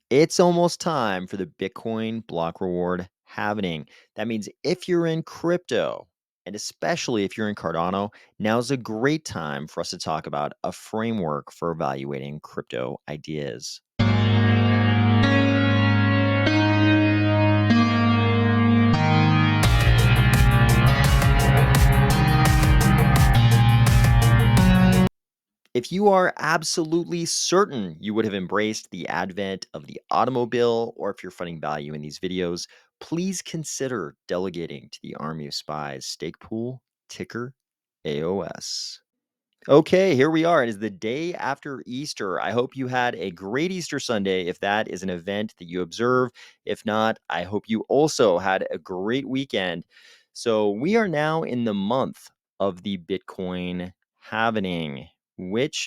It's almost time for the Bitcoin block reward halvening. That means if you're in crypto, and especially if you're in Cardano, now's a great time for us to talk about a framework for evaluating crypto ideas. If you are absolutely certain you would have embraced the advent of the automobile, or if you're finding value in these videos, please consider delegating to the Army of Spies stake pool, ticker AOS. Okay, here we are. It is the day after Easter. I hope you had a great Easter Sunday if that is an event that you observe. If not, I hope you also had a great weekend. So, we are now in the month of the Bitcoin halvening, which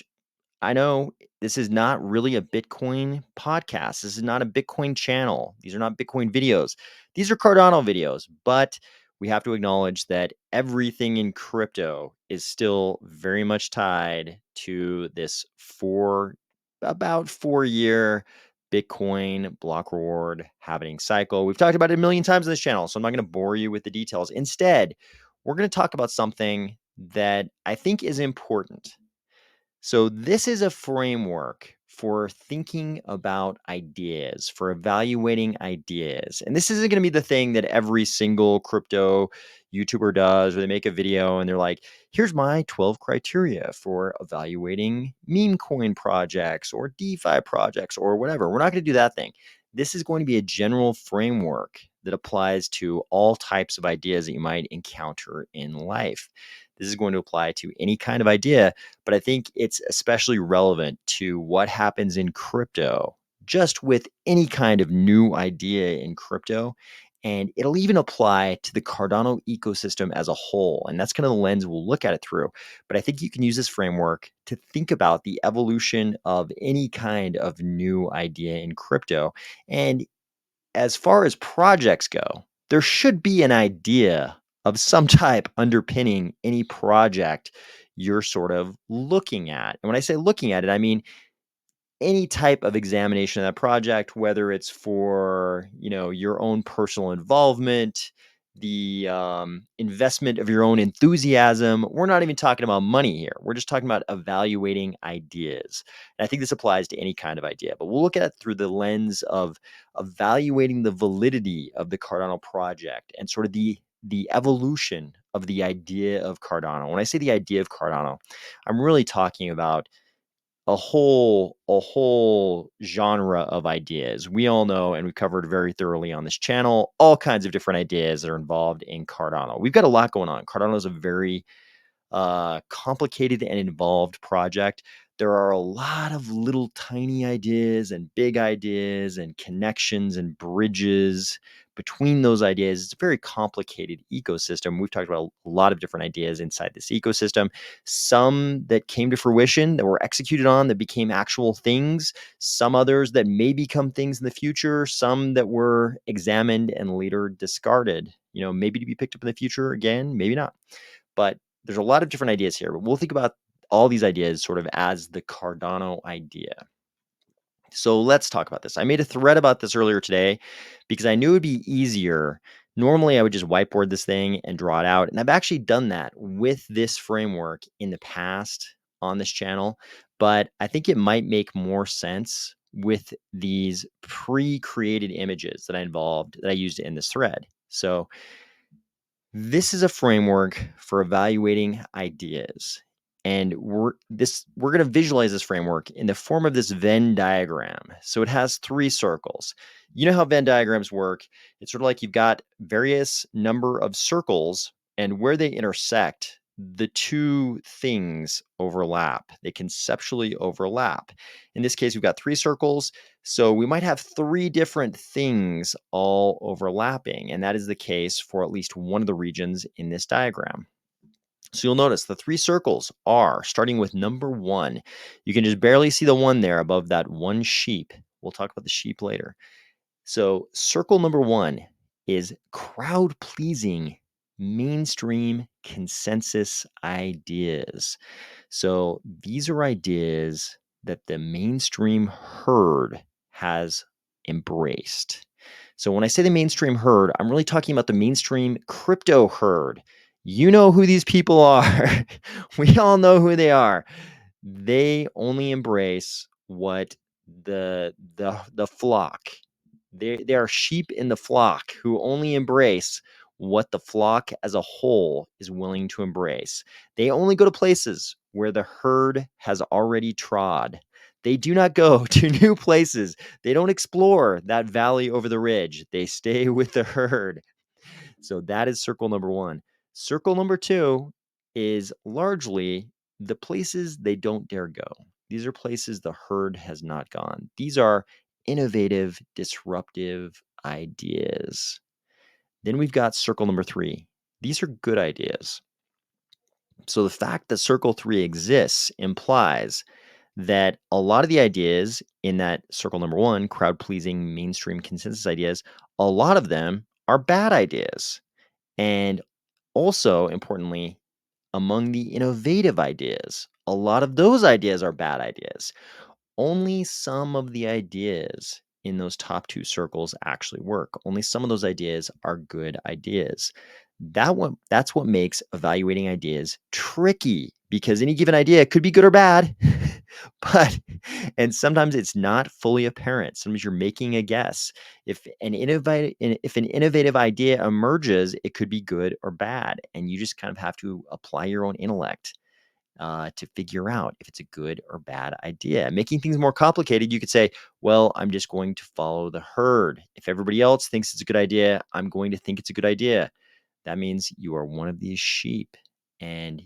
I know this is not really a Bitcoin podcast. This is not a Bitcoin channel. These are not Bitcoin videos. These are Cardano videos, but we have to acknowledge that everything in crypto is still very much tied to this about 4 year Bitcoin block reward happening cycle. We've talked about it a million times on this channel, so I'm not going to bore you with the details. Instead, we're going to talk about something that I think is important. So, this is a framework for thinking about ideas, for evaluating ideas. And this isn't going to be the thing that every single crypto YouTuber does, where they make a video and they're like, here's my 12 criteria for evaluating meme coin projects or DeFi projects or whatever. We're not going to do that thing. This is going to be a general framework that applies to all types of ideas that you might encounter in life. This is going to apply to any kind of idea, but I think it's especially relevant to what happens in crypto, just with any kind of new idea in crypto. And it'll even apply to the Cardano ecosystem as a whole. And that's kind of the lens we'll look at it through. But I think you can use this framework to think about the evolution of any kind of new idea in crypto. And as far as projects go, there should be an idea of some type underpinning any project you're sort of looking at. And when I say looking at it, I mean any type of examination of that project, whether it's for, your own personal involvement, the investment of your own enthusiasm. We're not even talking about money here. We're just talking about evaluating ideas. And I think this applies to any kind of idea, but we'll look at it through the lens of evaluating the validity of the Cardano project and sort of the evolution of the idea of Cardano. When I say the idea of Cardano, I'm really talking about a whole genre of ideas. We all know, and we covered very thoroughly on this channel, all kinds of different ideas that are involved in Cardano. We've got a lot going on. Cardano is a very complicated and involved project. There are a lot of little tiny ideas and big ideas and connections and bridges between those ideas. It's a very complicated ecosystem. We've talked about a lot of different ideas inside this ecosystem, some that came to fruition, that were executed on, that became actual things, some others that may become things in the future, some that were examined and later discarded, maybe to be picked up in the future again, maybe not. But there's a lot of different ideas here, but we'll think about all these ideas sort of as the Cardano idea. So let's talk about this. I made a thread about this earlier today because I knew it'd be easier. Normally, I would just whiteboard this thing and draw it out. And I've actually done that with this framework in the past on this channel, but I think it might make more sense with these pre-created images that I used in this thread. So this is a framework for evaluating ideas. And we're going to visualize this framework in the form of this Venn diagram. So it has 3 circles. You know how Venn diagrams work. It's sort of like you've got various number of circles, and where they intersect, the 2 things overlap. They conceptually overlap. In this case, we've got 3 circles. So we might have 3 different things all overlapping, and that is the case for at least one of the regions in this diagram. So you'll notice the 3 circles are starting with number 1. You can just barely see the 1 there above that one sheep. We'll talk about the sheep later. So circle number 1 is crowd-pleasing, mainstream consensus ideas. So these are ideas that the mainstream herd has embraced. So when I say the mainstream herd, I'm really talking about the mainstream crypto herd. You know who these people are. We all know who they are. They only embrace what the flock. They are sheep in the flock who only embrace what the flock as a whole is willing to embrace. They only go to places where the herd has already trod. They do not go to new places. They don't explore that valley over the ridge. They stay with the herd. So that is circle number one. Circle number two is largely the places they don't dare go. These are places the herd has not gone. These are innovative, disruptive ideas. Then we've got circle number three. These are good ideas. So the fact that circle three exists implies that a lot of the ideas in that circle number one, crowd pleasing, mainstream consensus ideas, a lot of them are bad ideas. And also, importantly, among the innovative ideas, a lot of those ideas are bad ideas. Only some of the ideas in those top two circles actually work. Only some of those ideas are good ideas. That's what makes evaluating ideas tricky because any given idea could be good or bad. but and sometimes it's not fully apparent. Sometimes you're making a guess. If an innovative idea emerges, it could be good or bad, and you just kind of have to apply your own intellect to figure out if it's a good or bad idea. Making things more complicated, you could say, well, I'm just going to follow the herd. If everybody else thinks it's a good idea, I'm going to think it's a good idea. That means you are one of these sheep, and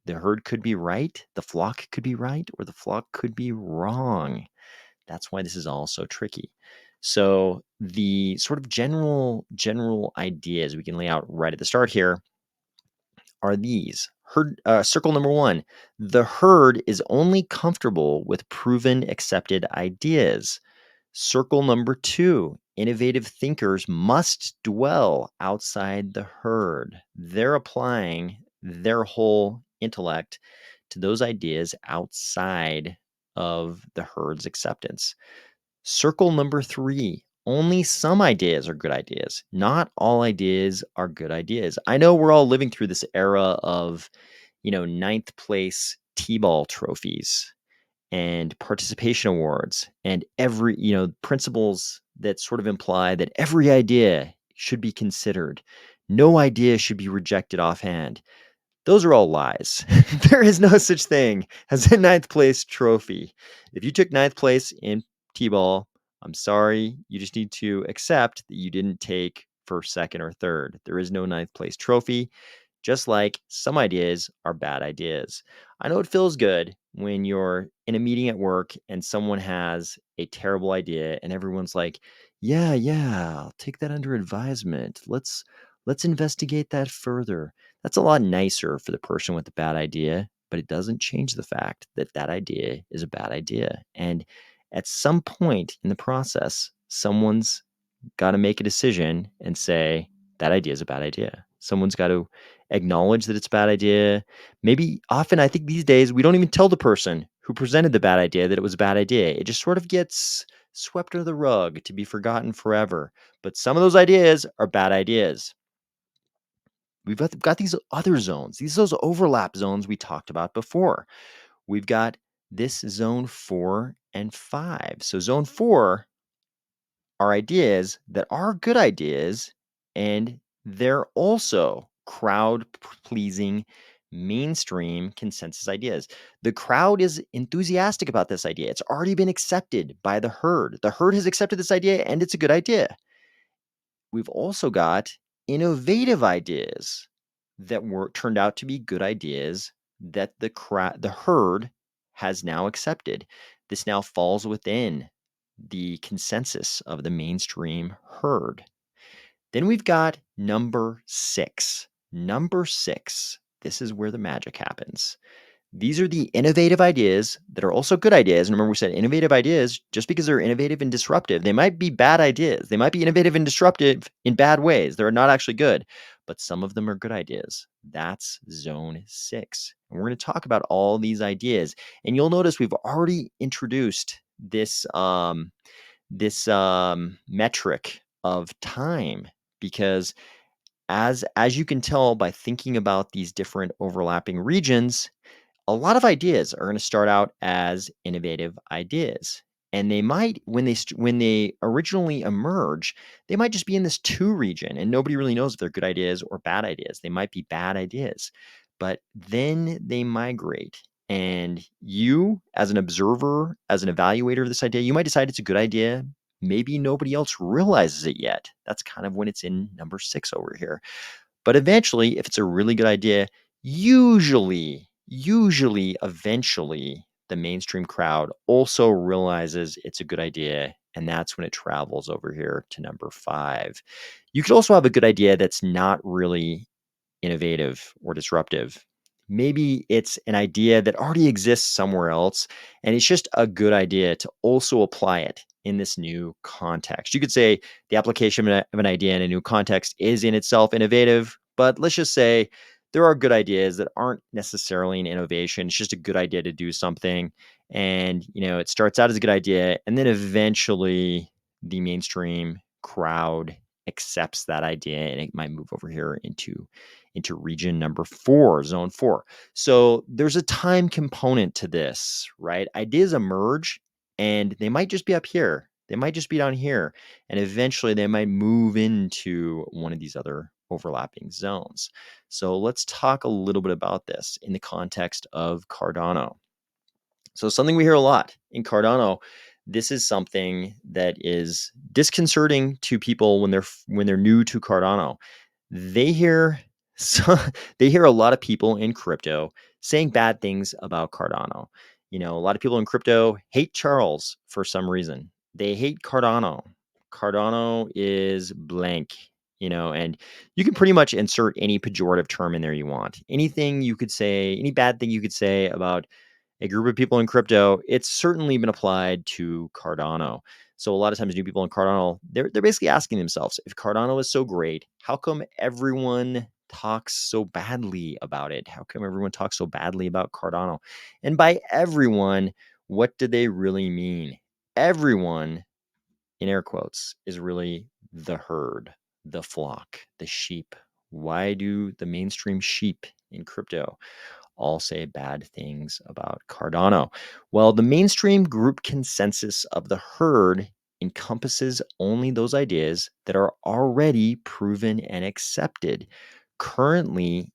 the herd could be right, the flock could be right, or the flock could be wrong. That's why this is all so tricky. So the sort of general ideas we can lay out right at the start here are these. Circle number one, the herd is only comfortable with proven accepted ideas. Circle number two, innovative thinkers must dwell outside the herd. They're applying their whole intellect to those ideas outside of the herd's acceptance. Circle number three, only some ideas are good ideas. Not all ideas are good ideas. I know we're all living through this era of, ninth place T-ball trophies and participation awards and every, principles that sort of imply that every idea should be considered. No idea should be rejected offhand. Those are all lies. There is no such thing as a ninth place trophy. If you took ninth place in T-ball, I'm sorry. You just need to accept that you didn't take first, second, or third. There is no ninth place trophy, just like some ideas are bad ideas. I know it feels good when you're in a meeting at work and someone has a terrible idea and everyone's like, yeah, I'll take that under advisement. Let's investigate that further. That's a lot nicer for the person with the bad idea, but it doesn't change the fact that that idea is a bad idea. And at some point in the process, someone's got to make a decision and say, that idea is a bad idea. Someone's got to acknowledge that it's a bad idea. Maybe often, I think these days, we don't even tell the person who presented the bad idea that it was a bad idea. It just sort of gets swept under the rug to be forgotten forever. But some of those ideas are bad ideas. We've got these other zones. These are those overlap zones we talked about before. We've got this zone 4 and 5. So zone 4 are ideas that are good ideas, and they're also crowd pleasing, mainstream consensus ideas. The crowd is enthusiastic about this idea. It's already been accepted by the herd. The herd has accepted this idea, and it's a good idea. We've also got innovative ideas that turned out to be good ideas that the herd has now accepted. This now falls within the consensus of the mainstream herd. Then we've got number 6. Number 6, this is where the magic happens. These are the innovative ideas that are also good ideas. And remember, we said innovative ideas, just because they're innovative and disruptive, they might be bad ideas. They might be innovative and disruptive in bad ways. They're not actually good, but some of them are good ideas. That's zone 6. And we're going to talk about all these ideas. And you'll notice we've already introduced metric of time, because as you can tell by thinking about these different overlapping regions, a lot of ideas are going to start out as innovative ideas, and they might, when they originally emerge, they might just be in this two region and nobody really knows if they're good ideas or bad ideas. They might be bad ideas, but then they migrate, and you, as an observer, as an evaluator of this idea, you might decide it's a good idea. Maybe nobody else realizes it yet. That's kind of when it's in number 6 over here. But eventually, if it's a really good idea, usually, eventually, the mainstream crowd also realizes it's a good idea, and that's when it travels over here to number 5. You could also have a good idea that's not really innovative or disruptive. Maybe it's an idea that already exists somewhere else, and it's just a good idea to also apply it in this new context. You could say the application of an idea in a new context is in itself innovative, but let's just say there are good ideas that aren't necessarily an innovation. It's just a good idea to do something. And, it starts out as a good idea, and then eventually the mainstream crowd accepts that idea, and it might move over here into region number 4, zone 4. So there's a time component to this, right? Ideas emerge, and they might just be up here. They might just be down here. And eventually they might move into one of these other overlapping zones. So let's talk a little bit about this in the context of Cardano. So something we hear a lot in Cardano, this is something that is disconcerting to people when they're new to Cardano. They hear so, they hear a lot of people in crypto saying bad things about Cardano. A lot of people in crypto hate Charles for some reason. They hate Cardano. Cardano is blank, and you can pretty much insert any pejorative term in there you want. Anything you could say, any bad thing you could say about a group of people in crypto, it's certainly been applied to Cardano. So a lot of times new people in Cardano, they're basically asking themselves, if Cardano is so great, how come everyone talks so badly about it? How come everyone talks so badly about Cardano? And by everyone, what do they really mean? Everyone, in air quotes, is really the herd, the flock, the sheep. Why do the mainstream sheep in crypto all say bad things about Cardano? Well, the mainstream group consensus of the herd encompasses only those ideas that are already proven and accepted. Currently,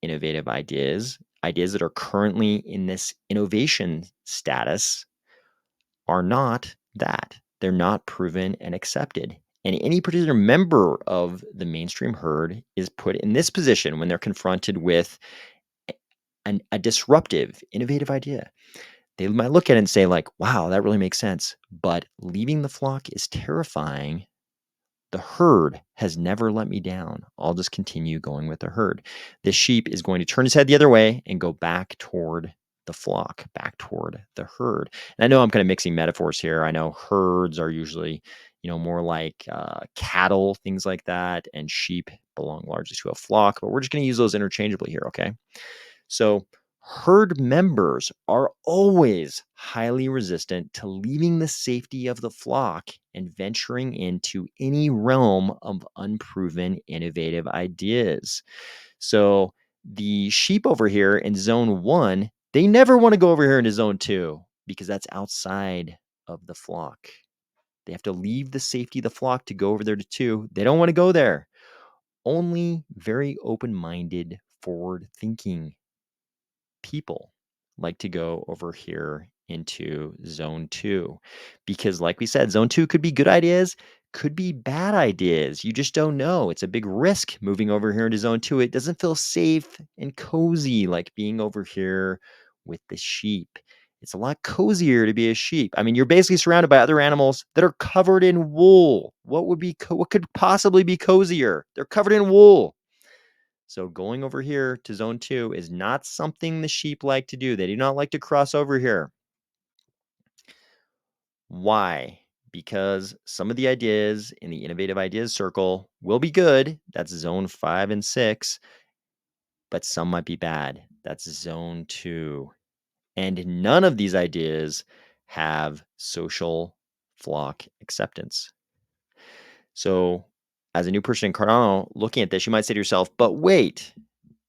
innovative ideas that are currently in this innovation status, are not that. They're not proven and accepted. And any particular member of the mainstream herd is put in this position when they're confronted with a disruptive, innovative idea. They might look at it and say, like, wow, that really makes sense. But leaving the flock is terrifying. The herd has never let me down. I'll just continue going with the herd. The sheep is going to turn his head the other way and go back toward the flock, back toward the herd. And I know I'm kind of mixing metaphors here. I know herds are usually, more like cattle, things like that, and sheep belong largely to a flock, but we're just going to use those interchangeably here, okay? So, herd members are always highly resistant to leaving the safety of the flock and venturing into any realm of unproven innovative ideas. So, the sheep over here in zone 1, they never want to go over here into zone 2 because that's outside of the flock. They have to leave the safety of the flock to go over there to 2. They don't want to go there. Only very open minded, forward thinking people like to go over here into zone 2, because like we said, zone 2 could be good ideas, could be bad ideas. You just don't know. It's a big risk moving over here into zone 2. It doesn't feel safe and cozy like being over here with the sheep. It's a lot cozier to be a sheep. I mean, you're basically surrounded by other animals that are covered in wool. What could possibly be cozier? They're covered in wool. So going over here to zone 2 is not something the sheep like to do. They do not like to cross over here. Why? Because some of the ideas in the innovative ideas circle will be good. That's zone 5 and 6, but some might be bad. That's zone 2. And none of these ideas have social flock acceptance. So, as a new person in Cardano looking at this, you might say to yourself, but wait,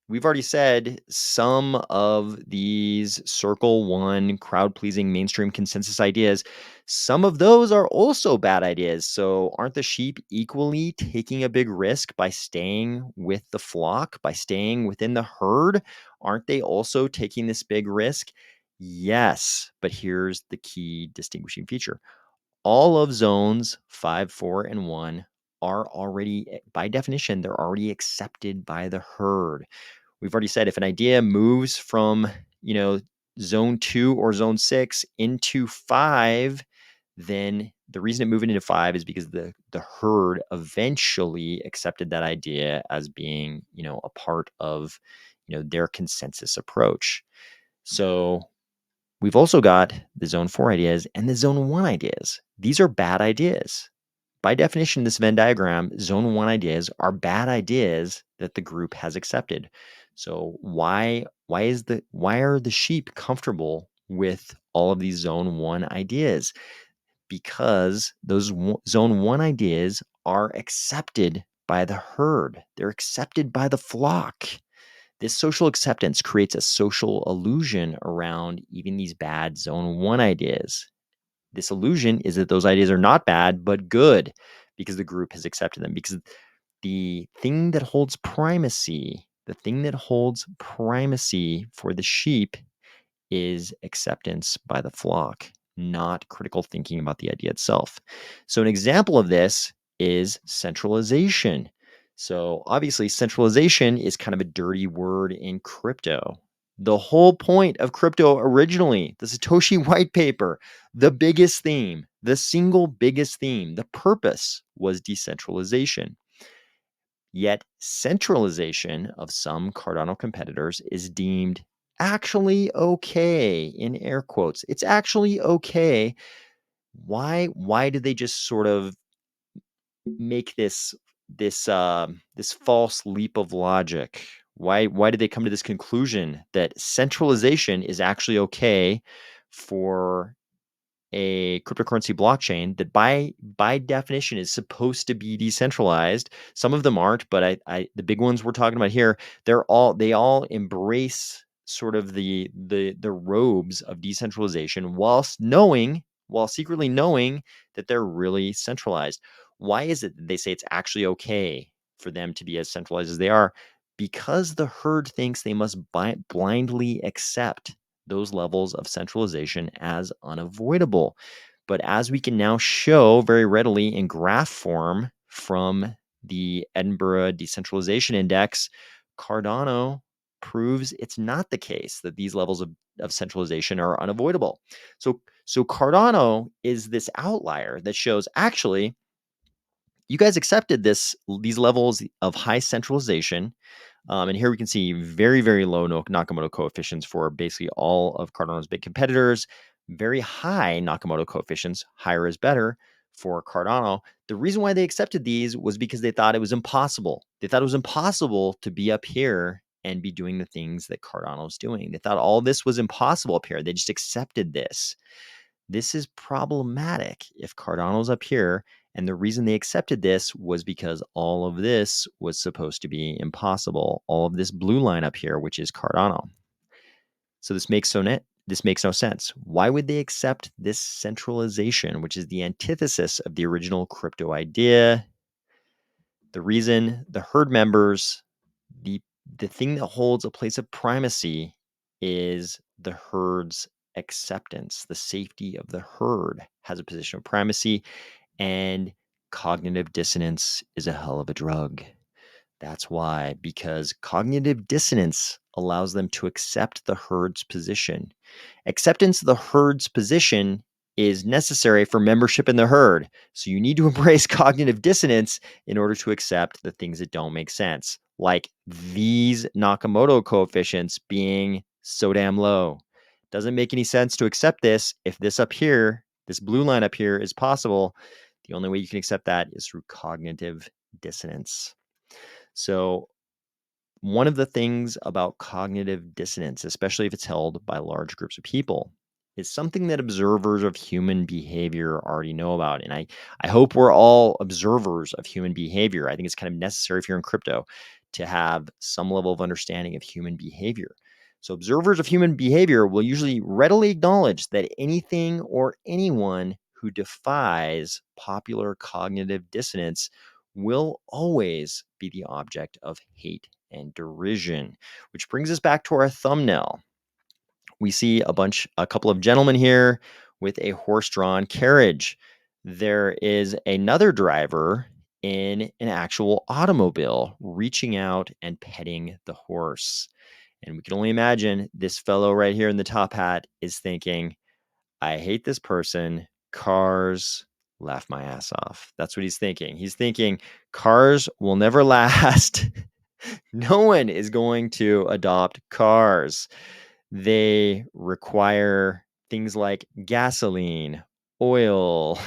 we've already said some of these circle one crowd pleasing mainstream consensus ideas, some of those are also bad ideas. So, aren't the sheep equally taking a big risk by staying with the flock, by staying within the herd? Aren't they also taking this big risk? Yes, but here's the key distinguishing feature. All of zones 5, 4, and 1 are already, by definition, they're already accepted by the herd. We've already said if an idea moves from, you know, zone 2 or zone 6 into 5, then the reason it moved into 5 is because the herd eventually accepted that idea as being, a part of, their consensus approach. So we've also got the zone 4 ideas and the zone 1 ideas. These are bad ideas. By definition, this Venn diagram, zone 1 ideas are bad ideas that the group has accepted. So why are the sheep comfortable with all of these zone 1 ideas? Because those zone 1 ideas are accepted by the herd. They're accepted by the flock. This social acceptance creates a social illusion around even these bad zone 1 ideas. This illusion is that those ideas are not bad, but good because the group has accepted them. Because the thing that holds primacy, for the sheep is acceptance by the flock, not critical thinking about the idea itself. So, an example of this is centralization. So, obviously, centralization is kind of a dirty word in crypto. The whole point of crypto originally, the Satoshi white paper, the biggest theme, the single biggest theme, the purpose was decentralization. Yet centralization of some Cardano competitors is deemed actually okay, in air quotes. It's actually okay. Why did they just sort of make this false leap of logic? Why did they come to this conclusion that centralization is actually okay for a cryptocurrency blockchain that by definition is supposed to be decentralized? Some of them aren't, but I the big ones we're talking about here, they all embrace sort of the robes of decentralization while secretly knowing that they're really centralized. Why is it that they say it's actually okay for them to be as centralized as they are? Because the herd thinks they must blindly accept those levels of centralization as unavoidable. But as we can now show very readily in graph form from the Edinburgh Decentralization Index, Cardano proves it's not the case that these levels of centralization are unavoidable. So Cardano is this outlier that shows actually you guys accepted these levels of high centralization. And here we can see very, very low Nakamoto coefficients for basically all of Cardano's big competitors. Very high Nakamoto coefficients, higher is better for Cardano. The reason why they accepted these was because they thought it was impossible. They thought it was impossible to be up here and be doing the things that Cardano's doing. They thought all this was impossible up here. They just accepted this. This is problematic if Cardano's up here, and the reason they accepted this was because all of this was supposed to be impossible. All of this blue line up here, which is Cardano. So this makes no sense. Why would they accept this centralization, which is the antithesis of the original crypto idea? The reason the herd members, the the thing that holds a place of primacy is the herd's acceptance. The safety of the herd has a position of primacy, and cognitive dissonance is a hell of a drug. That's why, because cognitive dissonance allows them to accept the herd's position. Acceptance of the herd's position is necessary for membership in the herd. So you need to embrace cognitive dissonance in order to accept the things that don't make sense, like these Nakamoto coefficients being so damn low. Doesn't make any sense to accept this if this up here, this blue line up here, is possible. The only way you can accept that is through cognitive dissonance. So one of the things about cognitive dissonance, especially if it's held by large groups of people, is something that observers of human behavior already know about. And I hope we're all observers of human behavior. I think it's kind of necessary if you're in crypto to have some level of understanding of human behavior. So, observers of human behavior will usually readily acknowledge that anything or anyone who defies popular cognitive dissonance will always be the object of hate and derision, which brings us back to our thumbnail. We see a couple of gentlemen here with a horse-drawn carriage. There is another driver in an actual automobile reaching out and petting the horse. And we can only imagine this fellow right here in the top hat is thinking, I hate this person. Cars laugh my ass off. That's what he's thinking. He's thinking cars will never last. No one is going to adopt cars. They require things like gasoline, oil,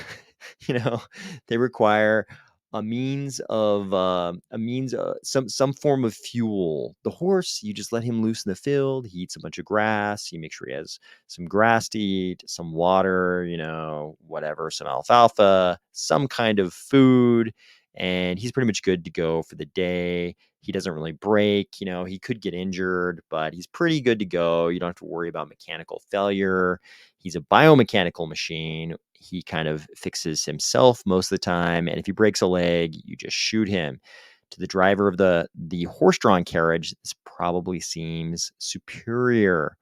they require some form of fuel. The horse, you just let him loose in the field. He eats a bunch of grass. You make sure he has some grass to eat, some water, whatever, some alfalfa, some kind of food, and he's pretty much good to go for the day. He doesn't really break, he could get injured, but he's pretty good to go. You don't have to worry about mechanical failure. He's a biomechanical machine. He kind of fixes himself most of the time. And if he breaks a leg, you just shoot him. To the driver of the horse-drawn carriage, this probably seems superior.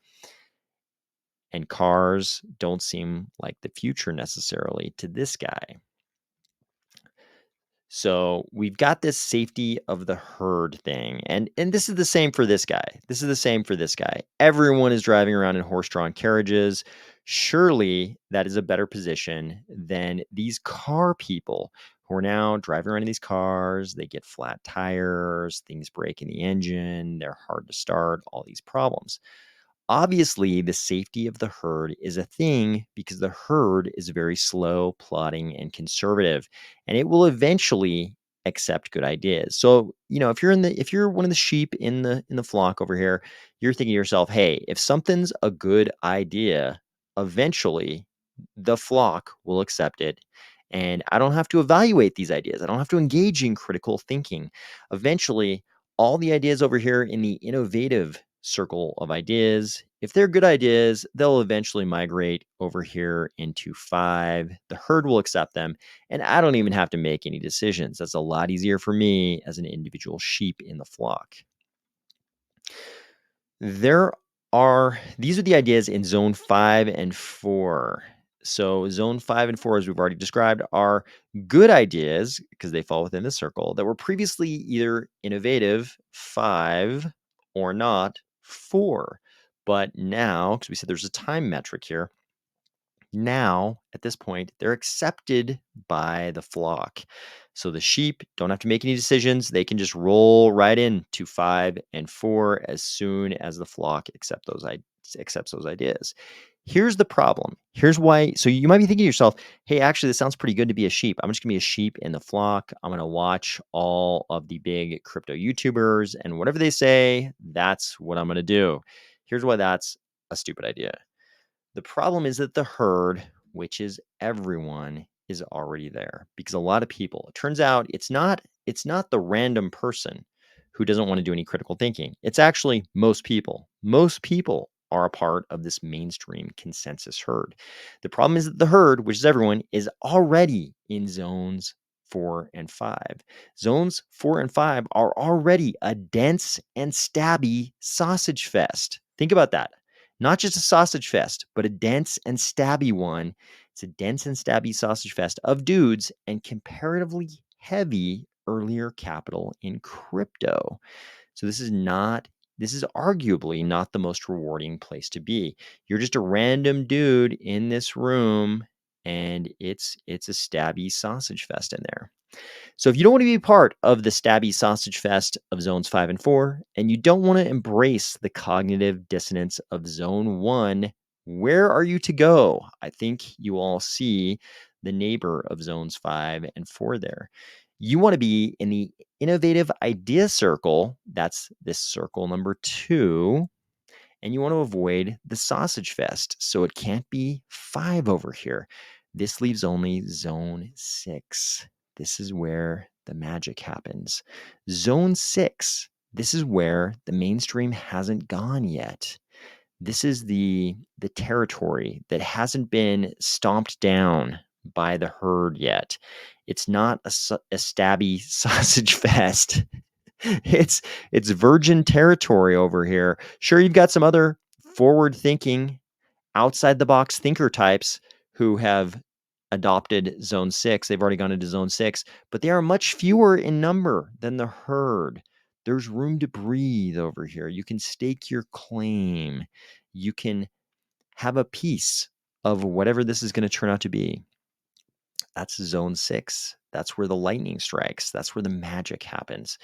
And cars don't seem like the future necessarily to this guy. So we've got this safety of the herd thing. And this is the same for this guy. This is the same for this guy. Everyone is driving around in horse-drawn carriages. Surely that is a better position than these car people who are now driving around in these cars. They get flat tires, things break in the engine, they're hard to start, all these problems. Obviously, the safety of the herd is a thing because the herd is very slow, plodding, and conservative, and it will eventually accept good ideas. So, if you're one of the sheep in the flock over here, you're thinking to yourself, "Hey, if something's a good idea, eventually the flock will accept it, and I don't have to evaluate these ideas. I don't have to engage in critical thinking. Eventually, all the ideas over here in the innovative circle of ideas, if they're good ideas, they'll eventually migrate over here into five. The herd will accept them, and I don't even have to make any decisions. That's a lot easier for me as an individual sheep in the flock." These are the ideas in zone 5 and 4. So zone 5 and 4, as we've already described, are good ideas because they fall within the circle that were previously either innovative 5 or not 4. But now, because we said there's a time metric here, now at this point they're accepted by the flock. So the sheep don't have to make any decisions. They can just roll right into 5 and 4 as soon as the flock accepts those ideas. Here's the problem. Here's why. So you might be thinking to yourself, hey, actually, this sounds pretty good to be a sheep. I'm just going to be a sheep in the flock. I'm going to watch all of the big crypto YouTubers, and whatever they say, that's what I'm going to do. Here's why that's a stupid idea. The problem is that the herd, which is everyone, is already there because a lot of people, it turns out it's not the random person who doesn't want to do any critical thinking. It's actually most people. Most people are a part of this mainstream consensus herd. The problem is that the herd, which is everyone, is already in zones 4 and 5. Zones 4 and 5 are already a dense and stabby sausage fest. Think about that. Not just a sausage fest, but a dense and stabby one. It's a dense and stabby sausage fest of dudes and comparatively heavy earlier capital in crypto. So this is arguably not the most rewarding place to be. You're just a random dude in this room and it's a stabby sausage fest in there. So if you don't want to be part of the stabby sausage fest of zones 5 and 4, and you don't want to embrace the cognitive dissonance of zone 1, where are you to go? I think you all see the neighbor of zones 5 and 4 there. You want to be in the innovative idea circle. That's this circle number 2. And you want to avoid the sausage fest. So it can't be 5 over here. This leaves only zone 6. This is where the magic happens. Zone 6, this is where the mainstream hasn't gone yet. This is the territory that hasn't been stomped down by the herd yet. It's not a stabby sausage fest. It's it's virgin territory over here. Sure, you've got some other forward-thinking, outside-the-box thinker types who have adopted Zone 6. They've already gone into Zone 6, but they are much fewer in number than the herd. There's room to breathe over here. You can stake your claim. You can have a piece of whatever this is going to turn out to be. That's Zone 6. That's where the lightning strikes. That's where the magic happens.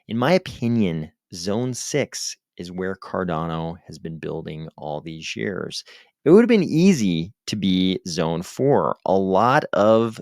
In my opinion, Zone 6 is where Cardano has been building all these years. It would have been easy to be Zone 4. A lot of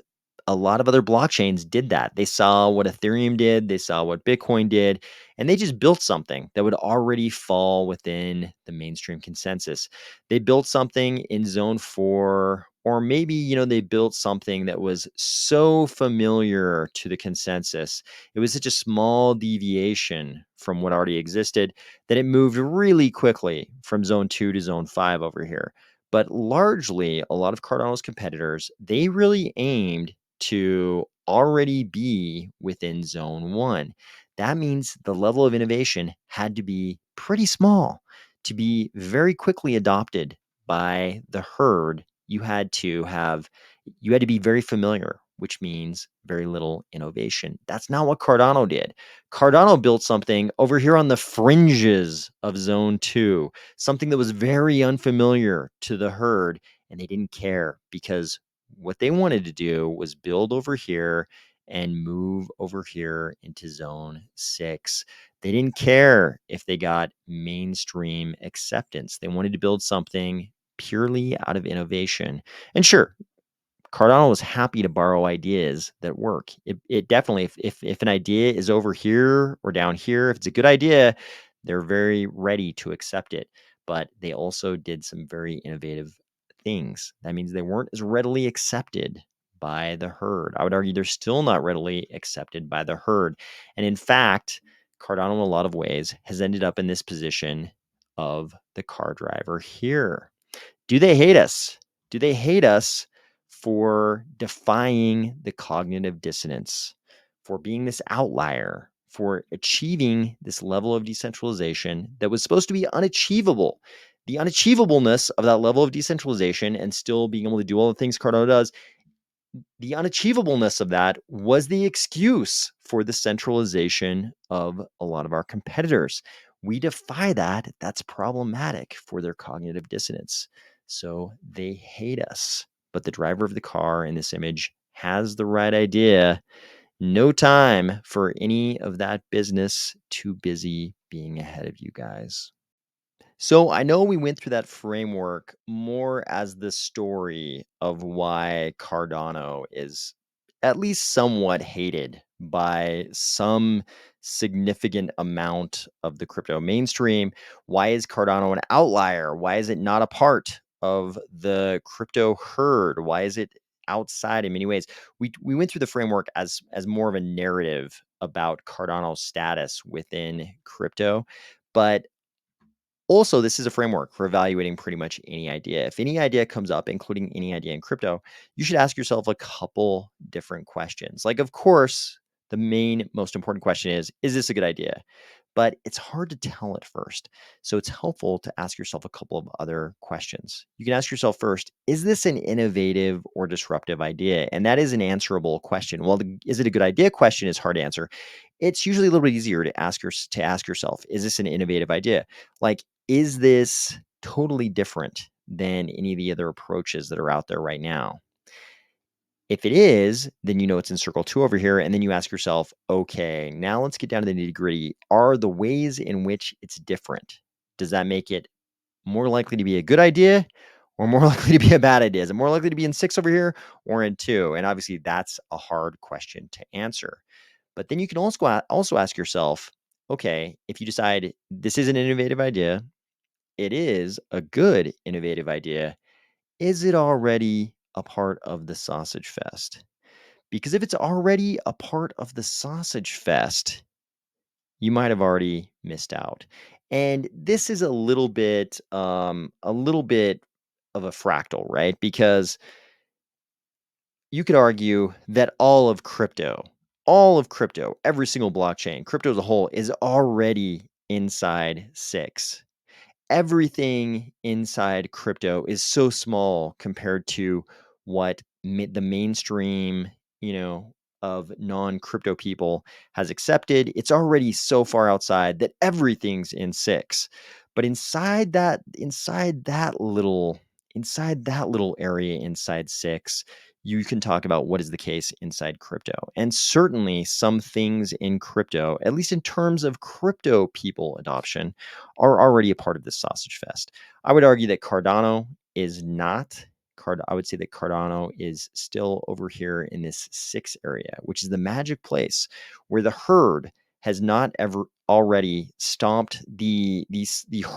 other blockchains did that. They saw what Ethereum did, they saw what Bitcoin did, and they just built something that would already fall within the mainstream consensus. They built something in Zone 4, or maybe, they built something that was so familiar to the consensus. It was such a small deviation from what already existed that it moved really quickly from Zone 2 to Zone 5 over here. But largely, a lot of Cardano's competitors, they really aimed to already be within Zone 1. That means the level of innovation had to be pretty small to be very quickly adopted by the herd. You had to be very familiar, which means very little innovation. That's not what Cardano did. Cardano built something over here on the fringes of Zone 2, something that was very unfamiliar to the herd, and they didn't care because what they wanted to do was build over here and move over here into Zone 6. They didn't care if they got mainstream acceptance. They wanted to build something purely out of innovation. And sure, Cardano was happy to borrow ideas that work. It definitely, if an idea is over here or down here, if it's a good idea, they're very ready to accept it. But they also did some very innovative things. That means they weren't as readily accepted by the herd. I would argue they're still not readily accepted by the herd. And in fact, Cardano, in a lot of ways, has ended up in this position of the car driver here. Do they hate us? Do they hate us for defying the cognitive dissonance, for being this outlier, for achieving this level of decentralization that was supposed to be unachievable? The unachievableness of that level of decentralization and still being able to do all the things Cardano does, the unachievableness of that was the excuse for the centralization of a lot of our competitors. We defy that. That's problematic for their cognitive dissonance. So they hate us. But the driver of the car in this image has the right idea. No time for any of that business. Too busy being ahead of you guys. So I know we went through that framework more as the story of why Cardano is at least somewhat hated by some significant amount of the crypto mainstream. Why is Cardano an outlier? Why is it not a part of the crypto herd? Why is it outside in many ways? We went through the framework as more of a narrative about Cardano's status within crypto, but also, this is a framework for evaluating pretty much any idea. If any idea comes up, including any idea in crypto, you should ask yourself a couple different questions. Like, of course, the main, most important question is this a good idea? But it's hard to tell at first. So it's helpful to ask yourself a couple of other questions. You can ask yourself first, is this an innovative or disruptive idea? And that is an answerable question. Well, is it a good idea question is hard to answer. It's usually a little bit easier to ask yourself, is this an innovative idea? Like, is this totally different than any of the other approaches that are out there right now? If it is, then you know it's in circle 2 over here, and then you ask yourself, okay, now let's get down to the nitty-gritty. Are the ways in which it's different, does that make it more likely to be a good idea or more likely to be a bad idea? Is it more likely to be in 6 over here or in 2? And obviously, that's a hard question to answer. But then you can also ask yourself, okay, if you decide this is an innovative idea, it is a good innovative idea, is it already a part of the sausage fest? Because if it's already a part of the sausage fest, you might have already missed out. And this is a little bit of a fractal, right? Because you could argue that all of crypto, every single blockchain, crypto as a whole is already inside six. Everything inside crypto is so small compared to what the mainstream, you know, of non-crypto people has accepted. It's already so far outside that everything's in six. But inside that little area inside six, you can talk about what is the case inside crypto. And certainly some things in crypto, at least in terms of crypto people adoption, are already a part of this sausage fest. I would argue that Cardano is not. I would say that Cardano is still over here in this six area, which is the magic place where the herd has not ever already stomped the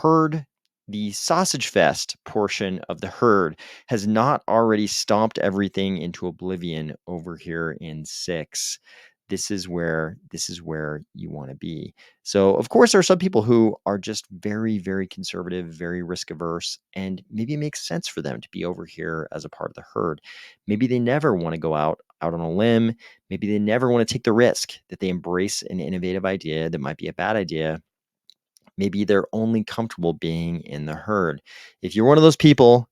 herd. The sausage fest portion of the herd has not already stomped everything into oblivion over here in six. This is where you want to be. So, of course, there are some people who are just very, very conservative, very risk averse, and maybe it makes sense for them to be over here as a part of the herd. Maybe they never want to go out on a limb. Maybe they never want to take the risk that they embrace an innovative idea that might be a bad idea. Maybe they're only comfortable being in the herd. If you're one of those people,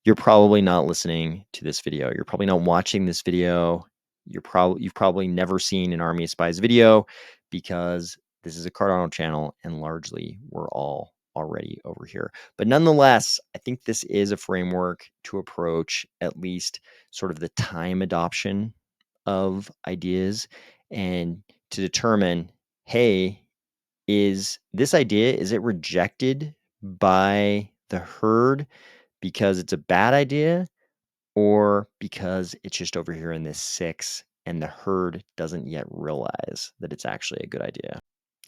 you're probably not listening to this video. You're probably not watching this video. You've probably never seen an Army of Spies video because this is a Cardano channel and largely we're all already over here. But nonetheless, I think this is a framework to approach at least sort of the time adoption of ideas and to determine, hey, is it rejected by the herd because it's a bad idea or because it's just over here in this six and the herd doesn't yet realize that it's actually a good idea?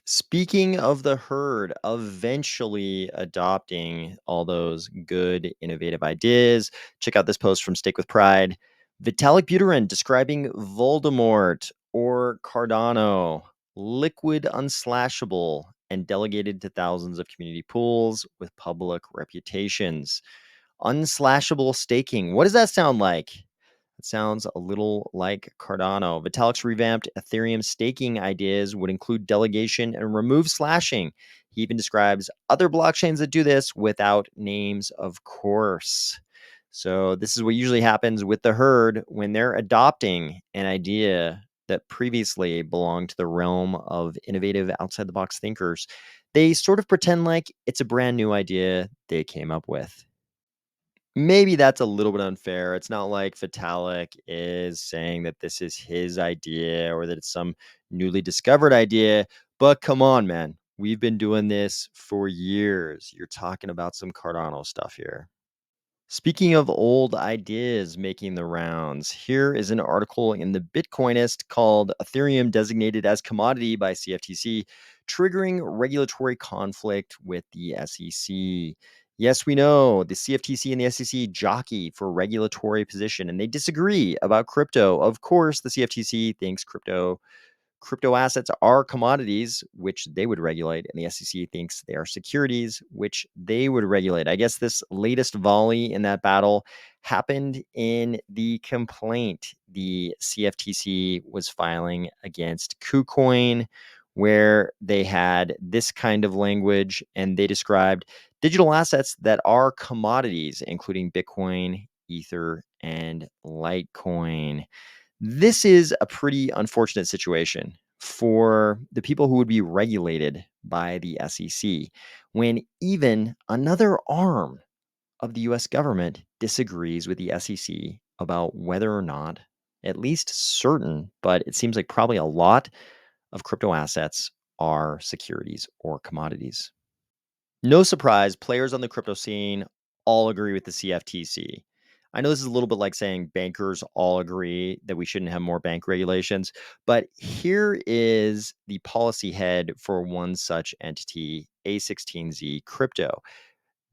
Speaking of the herd eventually adopting all those good, innovative ideas, check out this post from Stake with Pride. Vitalik Buterin describing Voldemort or Cardano, liquid, unslashable, and delegated to thousands of community pools with public reputations. Unslashable staking. What does that sound like? It sounds a little like Cardano. Vitalik's revamped Ethereum staking ideas would include delegation and remove slashing. He even describes other blockchains that do this without names, of course. So, this is what usually happens with the herd when they're adopting an idea that previously belonged to the realm of innovative outside the box thinkers. They sort of pretend like it's a brand new idea they came up with. Maybe that's a little bit unfair. It's not like Vitalik is saying that this is his idea or that it's some newly discovered idea. But come on, man. We've been doing this for years. You're talking about some Cardano stuff here. Speaking of old ideas making the rounds, here is an article in the Bitcoinist called Ethereum Designated as Commodity by CFTC, triggering regulatory conflict with the SEC. Yes, we know the CFTC and the SEC jockey for regulatory position and they disagree about crypto. Of course, the CFTC thinks crypto assets are commodities, which they would regulate, and the SEC thinks they are securities, which they would regulate. I guess this latest volley in that battle happened in the complaint the CFTC was filing against KuCoin, where they had this kind of language, and they described digital assets that are commodities, including Bitcoin, Ether, and Litecoin. This is a pretty unfortunate situation for the people who would be regulated by the SEC when even another arm of the US government disagrees with the SEC about whether or not, at least certain, but it seems like probably a lot of crypto assets are securities or commodities. No surprise, players on the crypto scene all agree with the CFTC. I know this is a little bit like saying bankers all agree that we shouldn't have more bank regulations, but here is the policy head for one such entity, A16Z Crypto.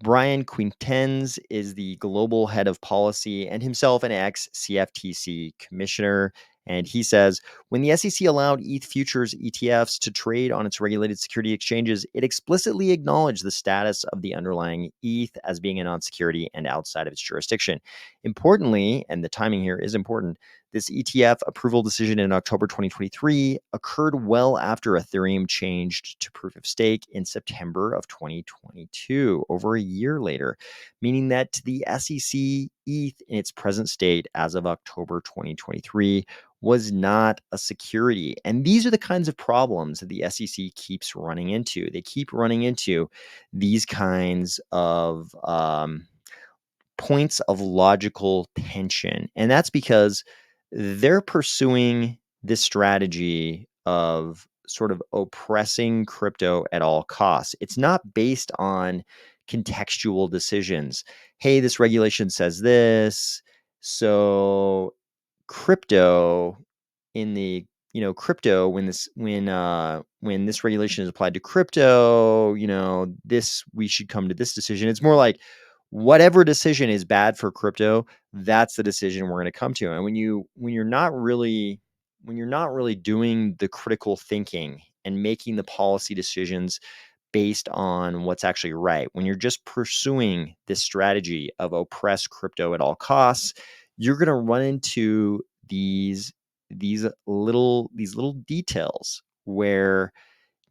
Brian Quintenz is the global head of policy and himself an ex CFTC commissioner. And he says when the SEC allowed ETH futures ETFs to trade on its regulated security exchanges, it explicitly acknowledged the status of the underlying ETH as being a non security and outside of its jurisdiction. Importantly, and the timing here is important, this ETF approval decision in October 2023 occurred well after Ethereum changed to proof of stake in September of 2022, over a year later, meaning that the SEC ETH in its present state as of October 2023 was not a security. And these are the kinds of problems that the SEC keeps running into. They keep running into these kinds of points of logical tension. And that's because they're pursuing this strategy of sort of oppressing crypto at all costs. It's not based on contextual decisions. Hey, this regulation says this. So crypto in the crypto when this regulation is applied to crypto, this we should come to this decision. It's more like whatever decision is bad for crypto, that's the decision we're going to come to. And when you're not really doing the critical thinking and making the policy decisions based on what's actually right, when you're just pursuing this strategy of oppress crypto at all costs, you're going to run into these little details where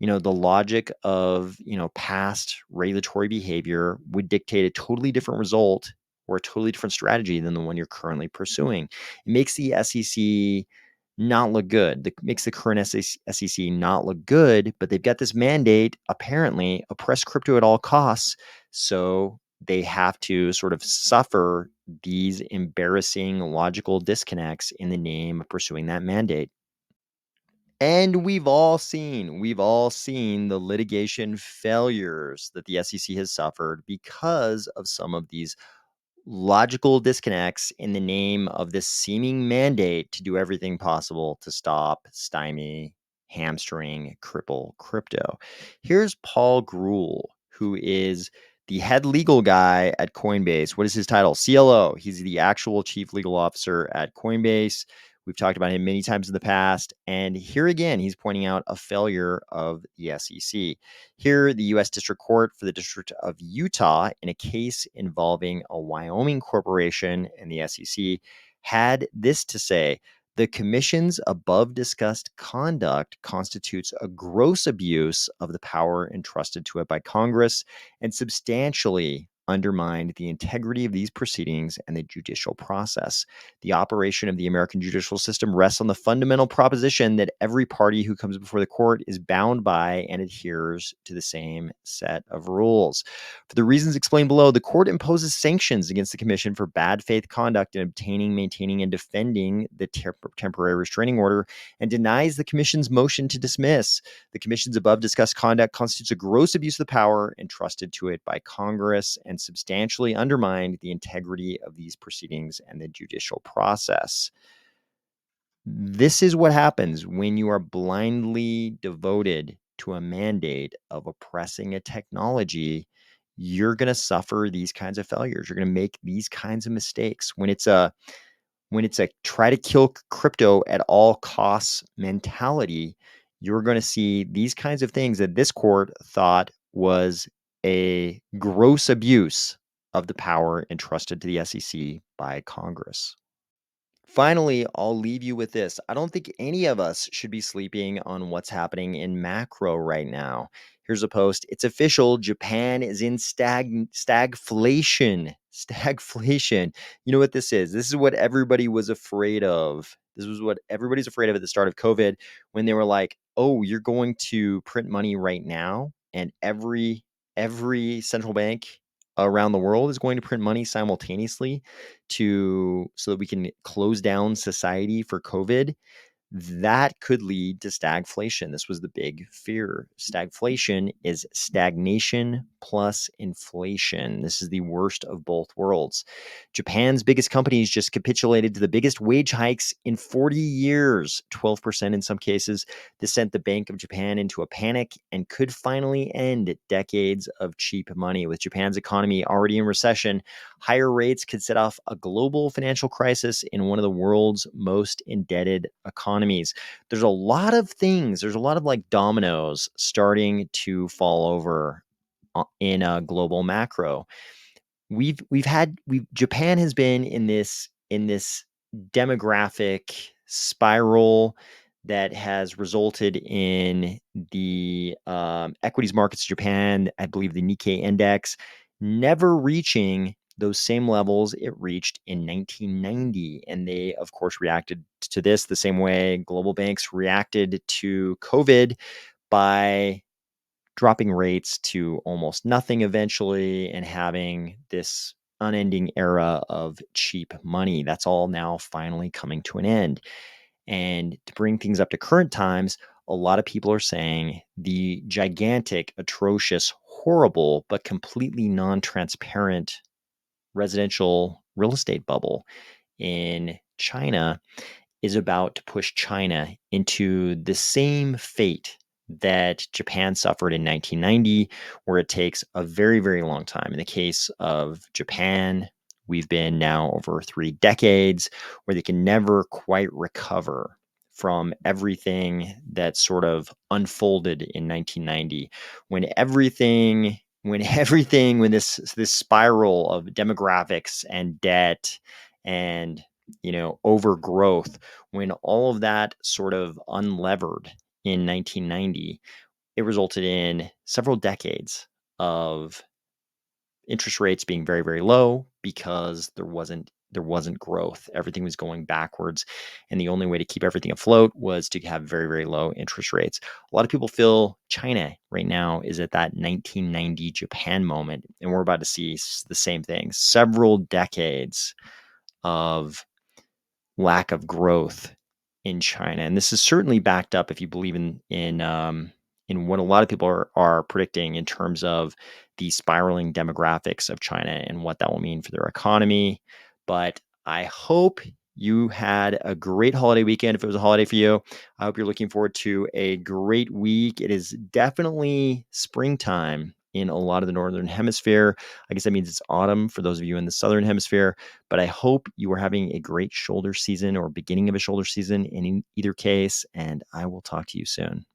the logic of past regulatory behavior would dictate a totally different result or a totally different strategy than the one you're currently pursuing. It makes the SEC not look good. It makes the current SEC not look good, but they've got this mandate, apparently, oppress crypto at all costs. So they have to sort of suffer these embarrassing logical disconnects in the name of pursuing that mandate. And we've all seen the litigation failures that the SEC has suffered because of some of these logical disconnects in the name of this seeming mandate to do everything possible to stop, stymie, hamstring, cripple crypto. Here's Paul Grewal, who is the head legal guy at Coinbase. What is his title? CLO. He's the actual chief legal officer at Coinbase. We've talked about him many times in the past. And here again, he's pointing out a failure of the SEC. Here, the U.S. District Court for the District of Utah, in a case involving a Wyoming corporation and the SEC, had this to say: the commission's above discussed conduct constitutes a gross abuse of the power entrusted to it by Congress and substantially undermined the integrity of these proceedings and the judicial process. The operation of the American judicial system rests on the fundamental proposition that every party who comes before the court is bound by and adheres to the same set of rules. For the reasons explained below, the court imposes sanctions against the commission for bad faith conduct in obtaining, maintaining, and defending the temporary restraining order and denies the commission's motion to dismiss. The commission's above discussed conduct constitutes a gross abuse of the power entrusted to it by Congress and substantially undermined the integrity of these proceedings and the judicial process. This is what happens when you are blindly devoted to a mandate of oppressing a technology. You're going to suffer these kinds of failures. You're going to make these kinds of mistakes when it's a try to kill crypto at all costs mentality. You're going to see these kinds of things that this court thought was a gross abuse of the power entrusted to the SEC by Congress. Finally, I'll leave you with this. I don't think any of us should be sleeping on what's happening in macro right now. Here's a post. It's official. Japan is in stagflation. Stagflation. You know what this is? This is what everybody was afraid of. This was what everybody's afraid of at the start of COVID when they were like, "Oh, you're going to print money right now, and every central bank around the world is going to print money simultaneously so that we can close down society for COVID." that could lead to stagflation. This was the big fear. Stagflation is stagnation plus inflation. This is the worst of both worlds. Japan's biggest companies just capitulated to the biggest wage hikes in 40 years, 12% in some cases. This sent the Bank of Japan into a panic and could finally end decades of cheap money. With Japan's economy already in recession, higher rates could set off a global financial crisis in one of the world's most indebted economies. There's a lot of things, there's a lot of like dominoes starting to fall over in a global macro. We've Japan has been in this demographic spiral that has resulted in the equities markets of Japan, I believe the Nikkei index, never reaching those same levels it reached in 1990. And they, of course, reacted to this the same way global banks reacted to COVID by dropping rates to almost nothing eventually and having this unending era of cheap money. That's all now finally coming to an end. And to bring things up to current times, a lot of people are saying the gigantic, atrocious, horrible, but completely non transparent residential real estate bubble in China is about to push China into the same fate that Japan suffered in 1990, where it takes a very, very long time. In the case of Japan, we've been now over 3 decades where they can never quite recover from everything that sort of unfolded in 1990 when this spiral of demographics and debt and overgrowth, when all of that sort of unlevered in 1990, it resulted in several decades of interest rates being very, very low because there wasn't growth. Everything was going backwards, and the only way to keep everything afloat was to have very, very low interest rates. A lot of people feel China right now is at that 1990 Japan moment, and we're about to see the same thing. Several decades of lack of growth in China, and this is certainly backed up if you believe in what a lot of people are predicting in terms of the spiraling demographics of China and what that will mean for their economy. But I hope you had a great holiday weekend. If it was a holiday for you, I hope you're looking forward to a great week. It is definitely springtime in a lot of the northern hemisphere. I guess that means it's autumn for those of you in the southern hemisphere. But I hope you are having a great shoulder season or beginning of a shoulder season in either case. And I will talk to you soon.